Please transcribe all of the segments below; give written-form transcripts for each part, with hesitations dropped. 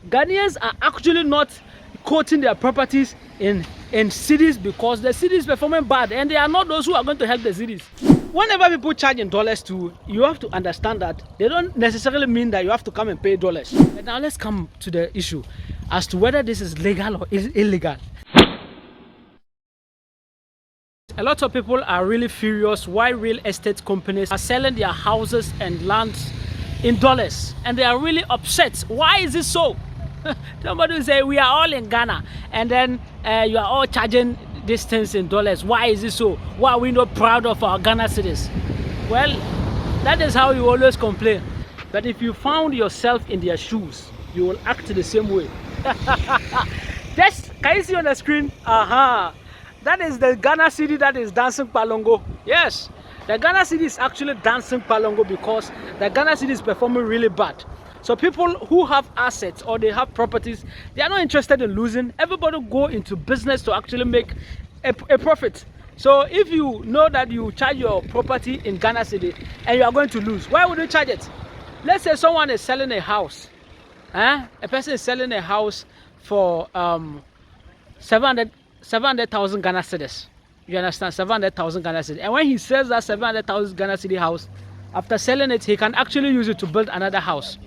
Ghanaians are actually not quoting their properties in cedis because the cedis performing bad, and they are not those who are going to help the cedis. Whenever people charge in dollars too, you have to understand that they don't necessarily mean that you have to come and pay dollars. But now let's come to the issue as to whether this is legal or is illegal. A lot of people are really furious why real estate companies are selling their houses and lands in dollars, and they are really upset. Why is this so? Somebody will say we are all in Ghana, and then you are all charging these things in dollars. Why is it so? Why are we not proud of our Ghana cedis? Well, that is how you always complain. But if you found yourself in their shoes, you will act the same way. Just, can you see on the screen? That is the Ghana cedi that is dancing palongo. Yes, the Ghana cedi is actually dancing palongo because the Ghana cedi is performing really bad. So people who have assets or they have properties, they are not interested in losing. Everybody go into business to actually make a profit. So if you know that you charge your property in Ghana cedi and you are going to lose, why would you charge it? Let's say someone is selling a house. A person is selling a house for 700,000 Ghana cedis. You understand? 700,000 Ghana cedi. And when he sells that 700,000 Ghana cedi house, after selling it, he can actually use it to build another house.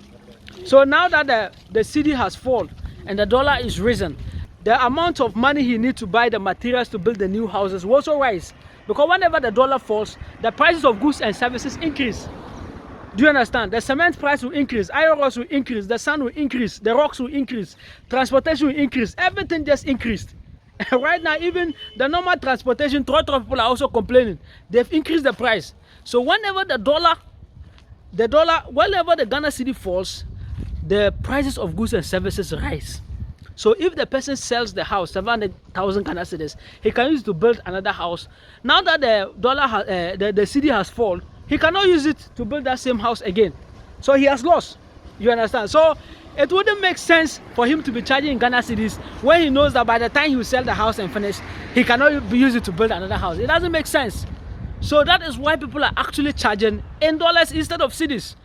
So now that the cedi has fallen and the dollar is risen, the amount of money he needs to buy the materials to build the new houses will also rise. Because whenever the dollar falls, the prices of goods and services increase. Do you understand? The cement price will increase, iron ores will increase, the sand will increase, the rocks will increase, transportation will increase, everything just increased. Right now, even the normal transportation, people are also complaining. They've increased the price. So whenever whenever the Ghana cedi falls, the prices of goods and services rise. So if the person sells the house, 700,000 Ghana cedis, he can use it to build another house. Now that the cedi has fallen, he cannot use it to build that same house again. So he has lost. You understand? So it wouldn't make sense for him to be charging in Ghana cedis when he knows that by the time he will sell the house and finish, he cannot use it to build another house. It doesn't make sense. So that is why people are actually charging in dollars instead of cedis.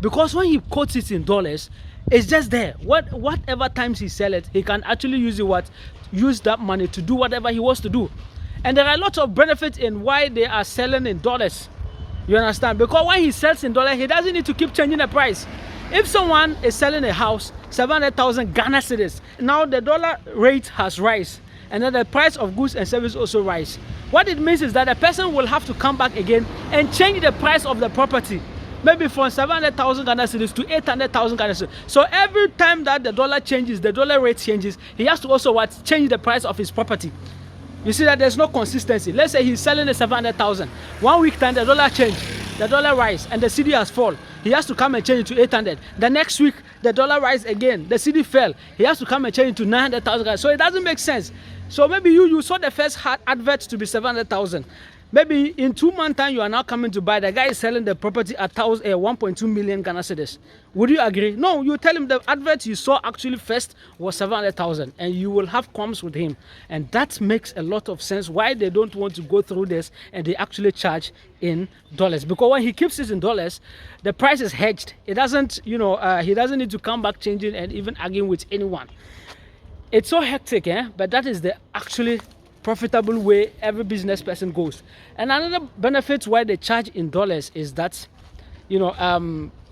Because when he quotes it in dollars, it's just there. Whatever times he sells it, he can actually use that money to do whatever he wants to do. And there are lots of benefits in why they are selling in dollars. You understand? Because when he sells in dollars, he doesn't need to keep changing the price. If someone is selling a house, 700,000 Ghana cedis, now the dollar rate has risen, and then the price of goods and services also rise. What it means is that a person will have to come back again and change the price of the property, maybe from 700,000 Ghana cedis to 800,000 Ghana cedis. So every time that the dollar changes, the dollar rate changes, he has to also change the price of his property. You see that there's no consistency. Let's say he's selling at 700,000. 1 week time, the dollar changed, the dollar rise, and the cedi has fallen. He has to come and change it to 800. The next week, the dollar rise again, the cedi fell. He has to come and change it to 900,000. So it doesn't make sense. So maybe you saw the first advert to be 700,000. Maybe in 2 months' time, you are now coming to buy. The guy is selling the property at 1.2 million Ghana cedis. Would you agree? No, you tell him the advert you saw actually first was 700,000, and you will have qualms with him. And that makes a lot of sense why they don't want to go through this and they actually charge in dollars. Because when he keeps it in dollars, the price is hedged. It doesn't, he doesn't need to come back changing and even arguing with anyone. It's so hectic, but that is the actually profitable way every business person goes. And another benefit why they charge in dollars is that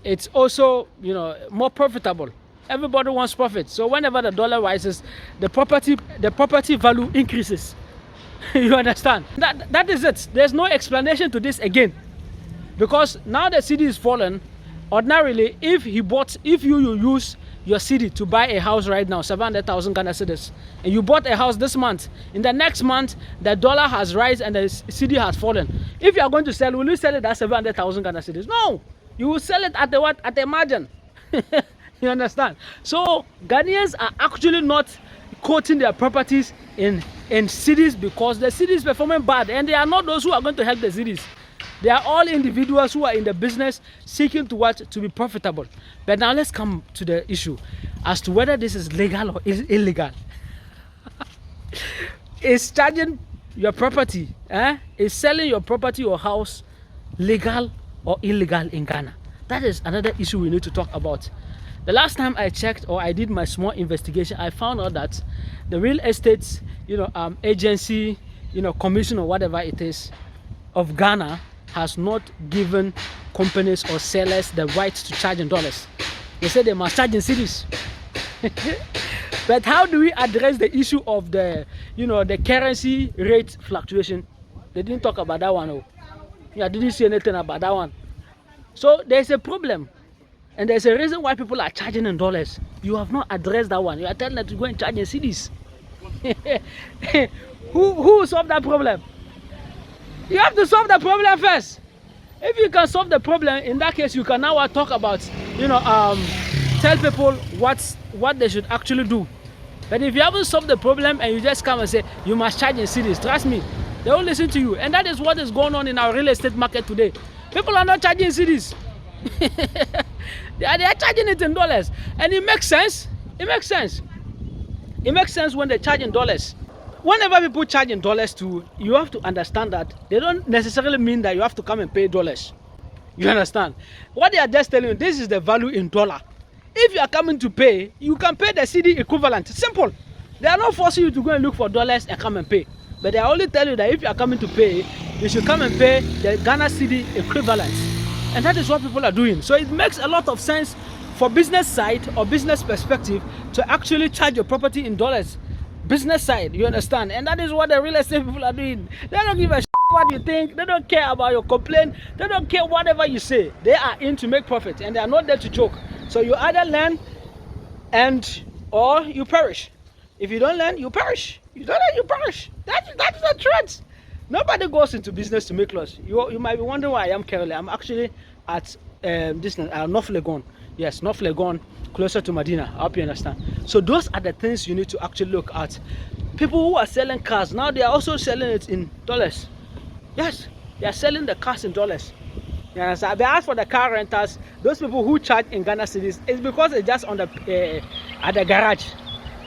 it's also more profitable. Everybody wants profit, so whenever the dollar rises, the property value increases. You understand? That is it. There's no explanation to this again, because now the cedi is fallen. Ordinarily, if you use your cedi to buy a house right now, 700,000 Ghana cedis, and you bought a house this month, in the next month the dollar has risen and the cedi has fallen. If you are going to sell, will you sell it at 700,000 Ghana cedis? No, you will sell it at the what? At a margin. You understand? So Ghanaians are actually not quoting their properties in cedis because the cedi is performing bad, and they are not those who are going to help the cedis. They are all individuals who are in the business seeking to be profitable. But now let's come to the issue as to whether this is legal or is illegal. Is charging your property, is selling your property or house legal or illegal in Ghana? That is another issue we need to talk about. The last time I checked, or I did my small investigation, I found out that the real estate, agency, commission or whatever it is of Ghana has not given companies or sellers the right to charge in dollars. They say they must charge in cedis. But how do we address the issue of the currency rate fluctuation? They didn't talk about that one. Oh, yeah, didn't see anything about that one. So there's a problem, and there's a reason why people are charging in dollars. You have not addressed that one. You are telling them to go and charge in cedis. Who solved that problem? You have to solve the problem first. If you can solve the problem, in that case, you can now talk about, tell people what they should actually do. But if you haven't solved the problem and you just come and say you must charge in cedis, trust me, they won't listen to you. And that is what is going on in our real estate market today. People are not charging cedis. they are charging it in dollars, and it makes sense. It makes sense. It makes sense when they charge in dollars. Whenever people charge in dollars too, you have to understand that they don't necessarily mean that you have to come and pay dollars. You understand? What they are just telling you, this is the value in dollar. If you are coming to pay, you can pay the cedi equivalent. Simple. They are not forcing you to go and look for dollars and come and pay. But they only tell you that if you are coming to pay, you should come and pay the Ghana cedi equivalent. And that is what people are doing. So it makes a lot of sense for business side or business perspective to actually charge your property in dollars. Business side, you understand? And that is what the real estate people are doing. They don't give a shit what you think. They don't care about your complaint. They don't care whatever you say. They are in to make profit, and they are not there to joke. So you either learn or you perish. If you don't learn, you perish. You don't learn, you perish. That's the truth. Nobody goes into business to make loss. You might be wondering why I am currently. I'm actually at North Legon. Yes, North Legon, closer to Medina. I hope you understand. So those are the things you need to actually look at. People who are selling cars now, they are also selling it in dollars. Yes, they are selling the cars in dollars. You understand? They ask for the car rentals. Those people who charge in Ghana cedis, it's because it's just on the at the garage.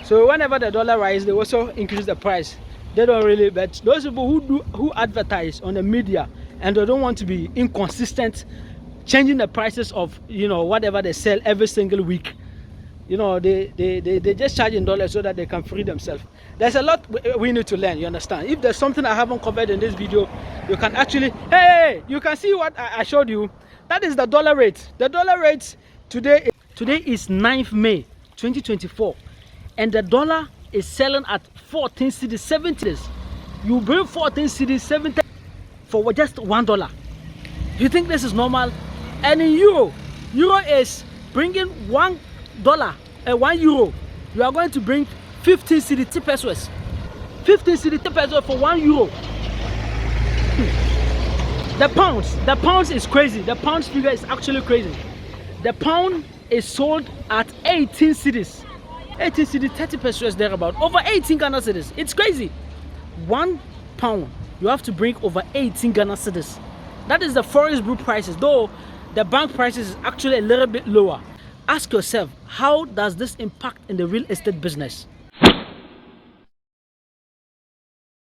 So whenever the dollar rises, they also increase the price. They don't really, but those people who advertise on the media and they don't want to be inconsistent, changing the prices of whatever they sell every single week, they just charge in dollars so that they can free themselves. There's a lot we need to learn, you understand? If there's something I haven't covered in this video, you can actually, hey, you can see what I showed you. That is the dollar rate. The dollar rate today is 9th May 2024, and the dollar is selling at 14 cedis 70. You bring 14 cedis 70 for just $1. You think this is normal? And in euro is bringing $1 and €1. You are going to bring 15 cedi pesos. 15 cedi pesos for €1. The pounds is crazy. The pounds figure is actually crazy. The pound is sold at 18 cedis. 18 cedi, 30 pesos thereabout. Over 18 Ghana cedis. It's crazy. £1, you have to bring over 18 Ghana cedis. That is the forest brew prices, though the bank prices is actually a little bit lower. Ask yourself, how does this impact in the real estate business?